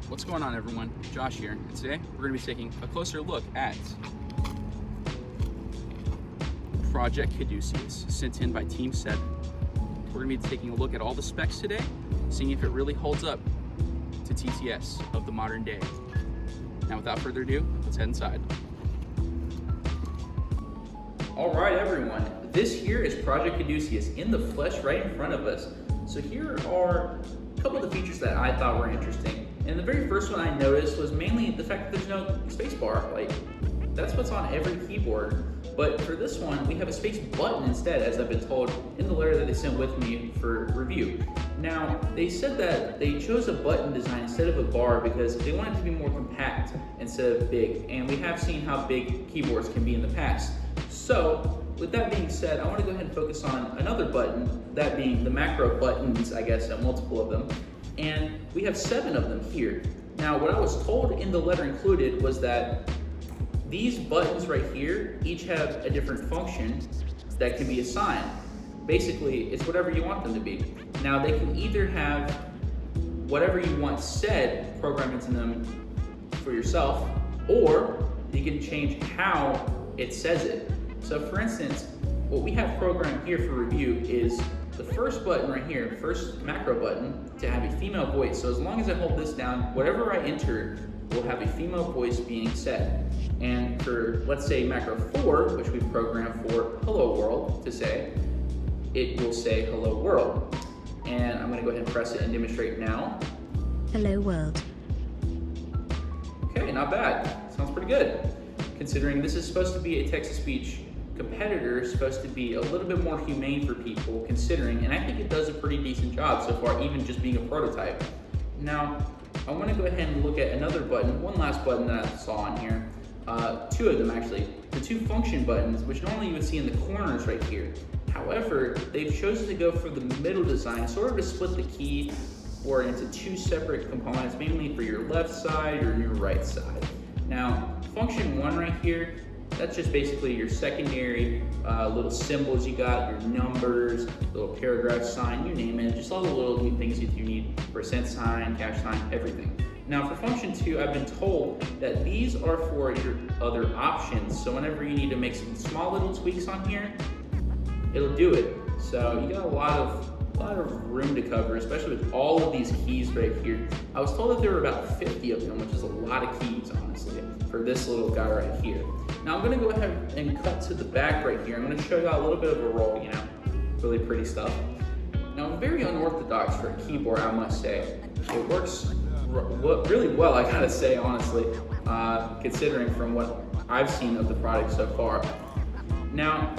What's going on, everyone? Josh here, and today we're going to be taking a closer look at Project Caduceus, sent in by Team 7. We're going to be taking a look at all the specs today, seeing if it really holds up to TTS of the modern day. Now, without further ado, let's head inside. All right, everyone. This here is Project Caduceus in the flesh right in front of us. So here are a couple of the features that I thought were interesting. And the very first one I noticed was mainly the fact that there's no space bar. Like, that's what's on every keyboard. But for this one, we have a space button instead, as I've been told in the letter that they sent with me for review. Now, they said that they chose a button design instead of a bar because they wanted it to be more compact instead of big. And we have seen how big keyboards can be in the past. So, with that being said, I want to go ahead and focus on another button, that being the macro buttons, I guess, multiple of them. And we have 7 of them here. Now, what I was told in the letter included was that these buttons right here each have a different function that can be assigned. Basically, it's whatever you want them to be. Now, they can either have whatever you want said programmed into them for yourself, or you can change how it says it. So for instance, what we have programmed here for review is the first button right here, first macro button, to have a female voice. So as long as I hold this down, whatever I enter will have a female voice being said. And for, let's say, macro 4, which we programmed for hello world to say, it will say hello world. And I'm gonna go ahead and press it and demonstrate now. Hello world. Okay, not bad. Sounds pretty good. Considering this is supposed to be a text-to-speech competitor, supposed to be a little bit more humane for people, considering, and I think it does a pretty decent job so far, even just being a prototype. Now, I want to go ahead and look at another button, one last button that I saw on here, 2 of them actually, the 2 function buttons, which normally you would see in the corners right here. However, they've chosen to go for the middle design, sort of to split the key or into 2 separate components, mainly for your left side or your right side. Now, function 1 right here, that's just basically your secondary little symbols you got, your numbers, little paragraph sign, you name it, just all the little things that you need, percent sign, cash sign, everything. Now for function 2, I've been told that these are for your other options. So whenever you need to make some small little tweaks on here, it'll do it. So you got a lot of room to cover, especially with all of these keys right here. I was told that there were about 50 of them, which is a lot of keys, honestly, for this little guy right here. Now I'm gonna go ahead and cut to the back right here. I'm gonna show you a little bit of a roll, you know, really pretty stuff. Now, very unorthodox for a keyboard, I must say. It works really well, I gotta say, honestly, considering from what I've seen of the product so far. Now,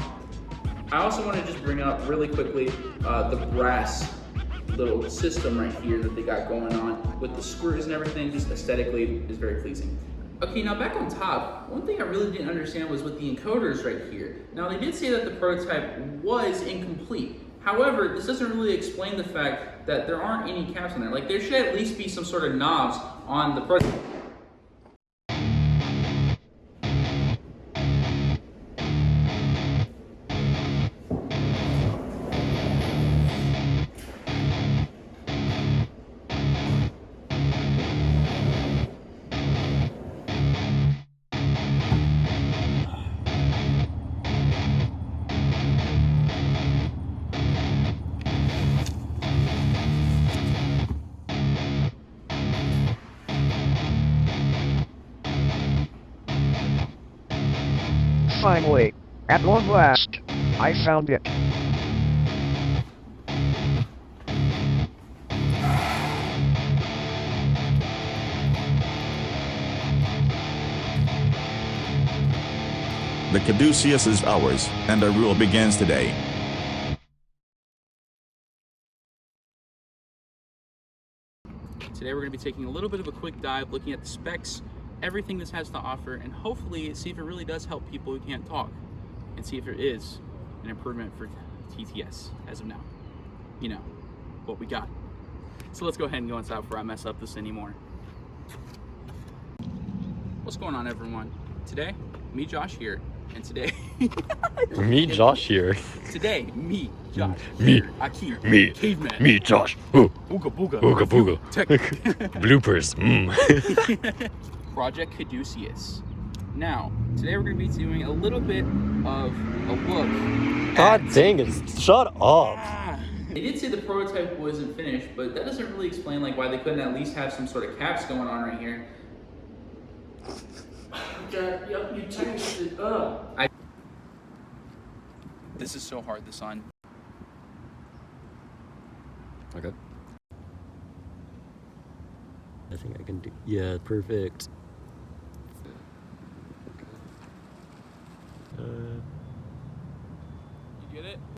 I also want to just bring up really quickly the brass little system right here that they got going on with the screws and everything. Just aesthetically is very pleasing. Okay, now back on top, one thing I really didn't understand was with the encoders right here. Now they did say that the prototype was incomplete. However, this doesn't really explain the fact that there aren't any caps on there. Like, there should at least be some sort of knobs on the prototype. Finally, at long last, I found it. The Caduceus is ours, and our rule begins today. Today we're going to be taking a little bit of a quick dive, looking at the specs, everything this has to offer, and hopefully see if it really does help people who can't talk, and see if it is an improvement for TTS as of now. You know, what we got. So let's go ahead and go inside before I mess up this anymore. What's going on, everyone? Today, me, Josh here, And today, Me, Josh here. today, me, Josh, Me. Akeem, Me. Caveman, Me, Josh. Ooh. Booga Booga, Booga booga. Tech. Bloopers. Project Caduceus. Now, today we're going to be doing a little bit of a look. God dang it. Shut up. They did say the prototype wasn't finished, but that doesn't really explain like why they couldn't at least have some sort of caps going on right here. God, you tensed it up. This is so hard, this on. Okay. I think I can do. Yeah, perfect.